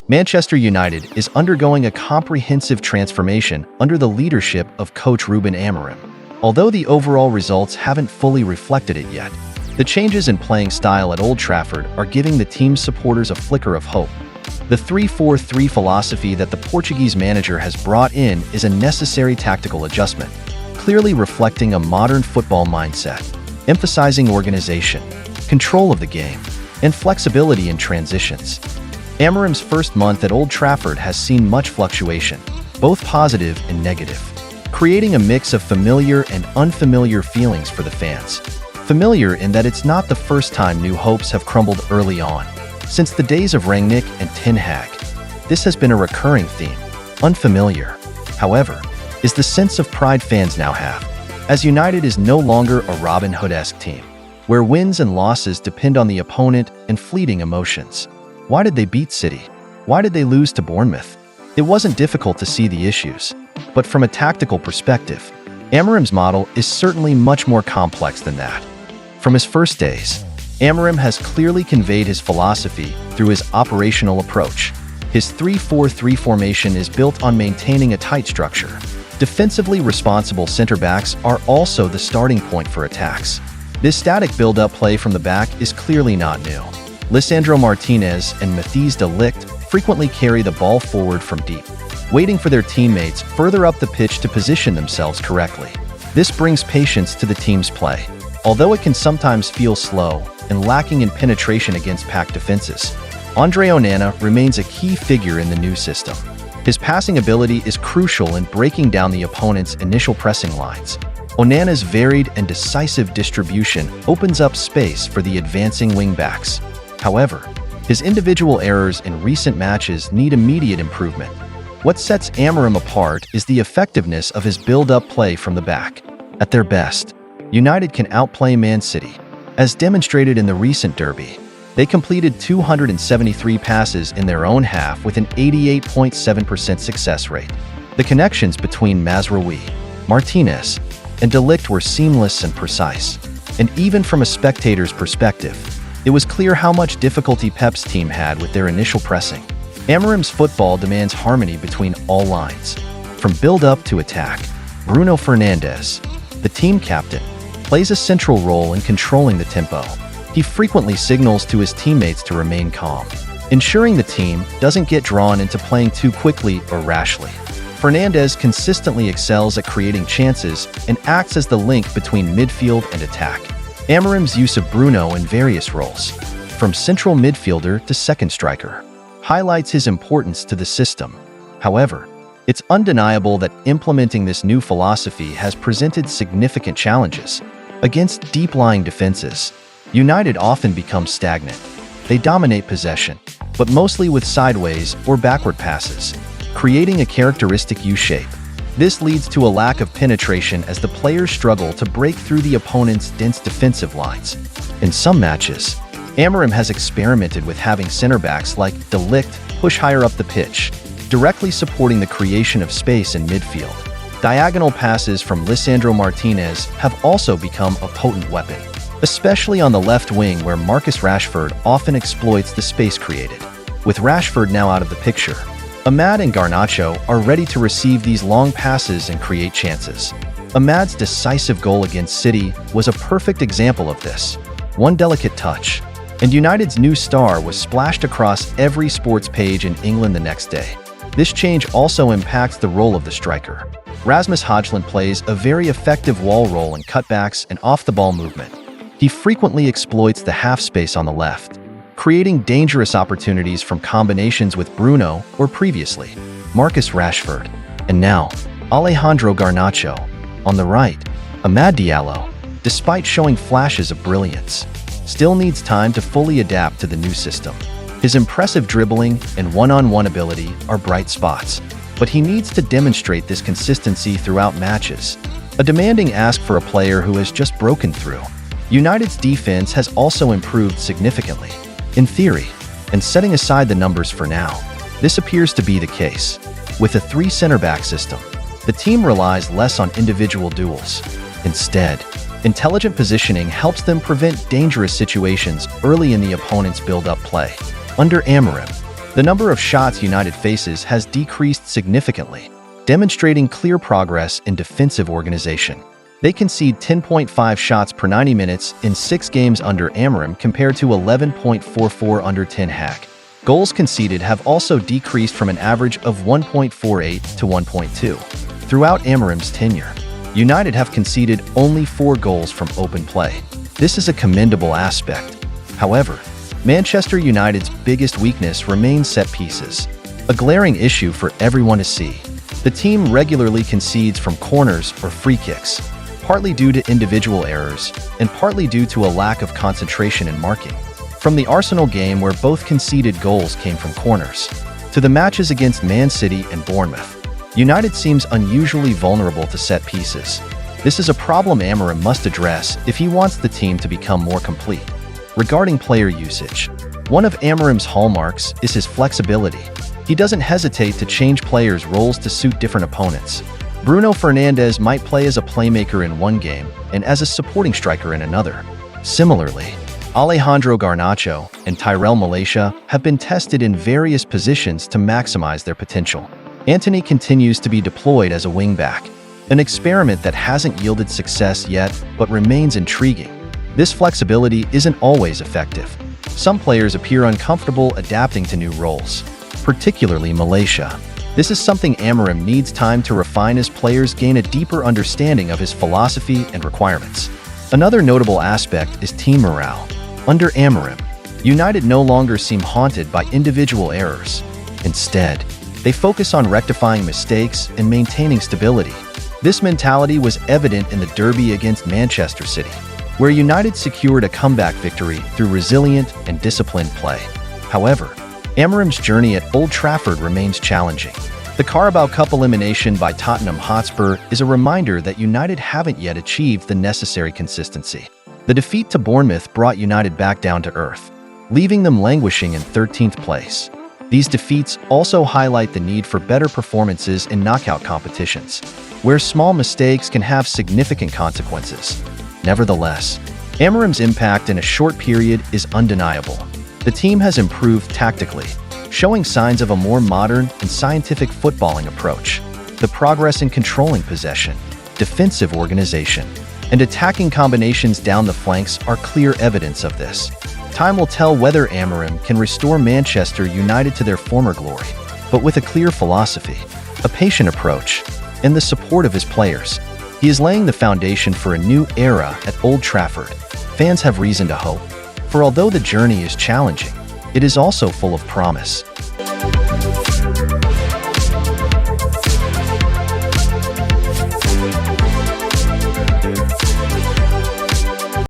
Manchester United is undergoing a comprehensive transformation under the leadership of coach Ruben Amorim. Although the overall results haven't fully reflected it yet, the changes in playing style at Old Trafford are giving the team's supporters a flicker of hope. The 3-4-3 philosophy that the Portuguese manager has brought in is a necessary tactical adjustment, clearly reflecting a modern football mindset, emphasizing organization, control of the game, and flexibility in transitions. Amorim's first month at Old Trafford has seen much fluctuation, both positive and negative, creating a mix of familiar and unfamiliar feelings for the fans. Familiar in that it's not the first time new hopes have crumbled early on. Since the days of Rangnick and Ten Hag, this has been a recurring theme. Unfamiliar, however, is the sense of pride fans now have, as United is no longer a Robin Hood-esque team, where wins and losses depend on the opponent and fleeting emotions. Why did they beat City? Why did they lose to Bournemouth? It wasn't difficult to see the issues, but from a tactical perspective, Amorim's model is certainly much more complex than that. From his first days, Amorim has clearly conveyed his philosophy through his operational approach. His 3-4-3 formation is built on maintaining a tight structure. Defensively responsible center-backs are also the starting point for attacks. This static build-up play from the back is clearly not new. Lisandro Martinez and Matthijs de Ligt frequently carry the ball forward from deep, waiting for their teammates further up the pitch to position themselves correctly. This brings patience to the team's play, although it can sometimes feel slow and lacking in penetration against packed defenses. Andre Onana remains a key figure in the new system. His passing ability is crucial in breaking down the opponent's initial pressing lines. Onana's varied and decisive distribution opens up space for the advancing wingbacks. However, his individual errors in recent matches need immediate improvement. What sets Amorim apart is the effectiveness of his build-up play from the back. At their best, United can outplay Man City. As demonstrated in the recent derby, they completed 273 passes in their own half with an 88.7% success rate. The connections between Mazraoui, Martinez, and de Ligt were seamless and precise. And even from a spectator's perspective, it was clear how much difficulty Pep's team had with their initial pressing. Amorim's football demands harmony between all lines. From build-up to attack, Bruno Fernandes, the team captain, plays a central role in controlling the tempo. He frequently signals to his teammates to remain calm, ensuring the team doesn't get drawn into playing too quickly or rashly. Fernandes consistently excels at creating chances and acts as the link between midfield and attack. Amorim's use of Bruno in various roles, from central midfielder to second striker, highlights his importance to the system. However, it's undeniable that implementing this new philosophy has presented significant challenges. Against deep-lying defenses, United often become stagnant. They dominate possession, but mostly with sideways or backward passes, creating a characteristic U-shape. This leads to a lack of penetration as the players struggle to break through the opponent's dense defensive lines. In some matches, Amorim has experimented with having center-backs like de Ligt push higher up the pitch, directly supporting the creation of space in midfield. Diagonal passes from Lisandro Martinez have also become a potent weapon, especially on the left wing where Marcus Rashford often exploits the space created. With Rashford now out of the picture, Amad and Garnacho are ready to receive these long passes and create chances. Amad's decisive goal against City was a perfect example of this. One delicate touch, and United's new star was splashed across every sports page in England the next day. This change also impacts the role of the striker. Rasmus Højlund plays a very effective wall roll in cutbacks and off-the-ball movement. He frequently exploits the half space on the left, creating dangerous opportunities from combinations with Bruno or previously Marcus Rashford, and now Alejandro Garnacho. On the right, Amad Diallo, despite showing flashes of brilliance, still needs time to fully adapt to the new system. His impressive dribbling and one-on-one ability are bright spots, but he needs to demonstrate this consistency throughout matches, a demanding ask for a player who has just broken through. United's defense has also improved significantly. In theory, and setting aside the numbers for now, this appears to be the case. With a 3 center-back system, the team relies less on individual duels. Instead, intelligent positioning helps them prevent dangerous situations early in the opponent's build-up play. Under Amorim, The number of shots United faces has decreased significantly, demonstrating clear progress in defensive organization. They concede 10.5 shots per 90 minutes in 6 games under Amorim compared to 11.44 under Ten Hag. Goals conceded have also decreased from an average of 1.48 to 1.2. Throughout Amorim's tenure, United have conceded only 4 goals from open play. This is a commendable aspect. However, Manchester United's biggest weakness remains set pieces, a glaring issue for everyone to see. The team regularly concedes from corners or free kicks, partly due to individual errors and partly due to a lack of concentration in marking. From the Arsenal game, where both conceded goals came from corners, to the matches against Man City and Bournemouth, United seems unusually vulnerable to set pieces. This is a problem Amorim must address if he wants the team to become more complete. Regarding player usage, one of Amorim's hallmarks is his flexibility. He doesn't hesitate to change players' roles to suit different opponents. Bruno Fernandes might play as a playmaker in one game and as a supporting striker in another. Similarly, Alejandro Garnacho and Tyrell Malacia have been tested in various positions to maximize their potential. Antony continues to be deployed as a wingback, an experiment that hasn't yielded success yet but remains intriguing. This flexibility isn't always effective. Some players appear uncomfortable adapting to new roles, particularly Malacia. This is something Amorim needs time to refine as players gain a deeper understanding of his philosophy and requirements. Another notable aspect is team morale. Under Amorim, United no longer seem haunted by individual errors. Instead, they focus on rectifying mistakes and maintaining stability. This mentality was evident in the derby against Manchester City, where United secured a comeback victory through resilient and disciplined play. However, Amorim's journey at Old Trafford remains challenging. The Carabao Cup elimination by Tottenham Hotspur is a reminder that United haven't yet achieved the necessary consistency. The defeat to Bournemouth brought United back down to earth, leaving them languishing in 13th place. These defeats also highlight the need for better performances in knockout competitions, where small mistakes can have significant consequences. Nevertheless, Amorim's impact in a short period is undeniable. The team has improved tactically, showing signs of a more modern and scientific footballing approach. The progress in controlling possession, defensive organization, and attacking combinations down the flanks are clear evidence of this. Time will tell whether Amorim can restore Manchester United to their former glory, but with a clear philosophy, a patient approach, and the support of his players, he is laying the foundation for a new era at Old Trafford. Fans have reason to hope, for although the journey is challenging, it is also full of promise.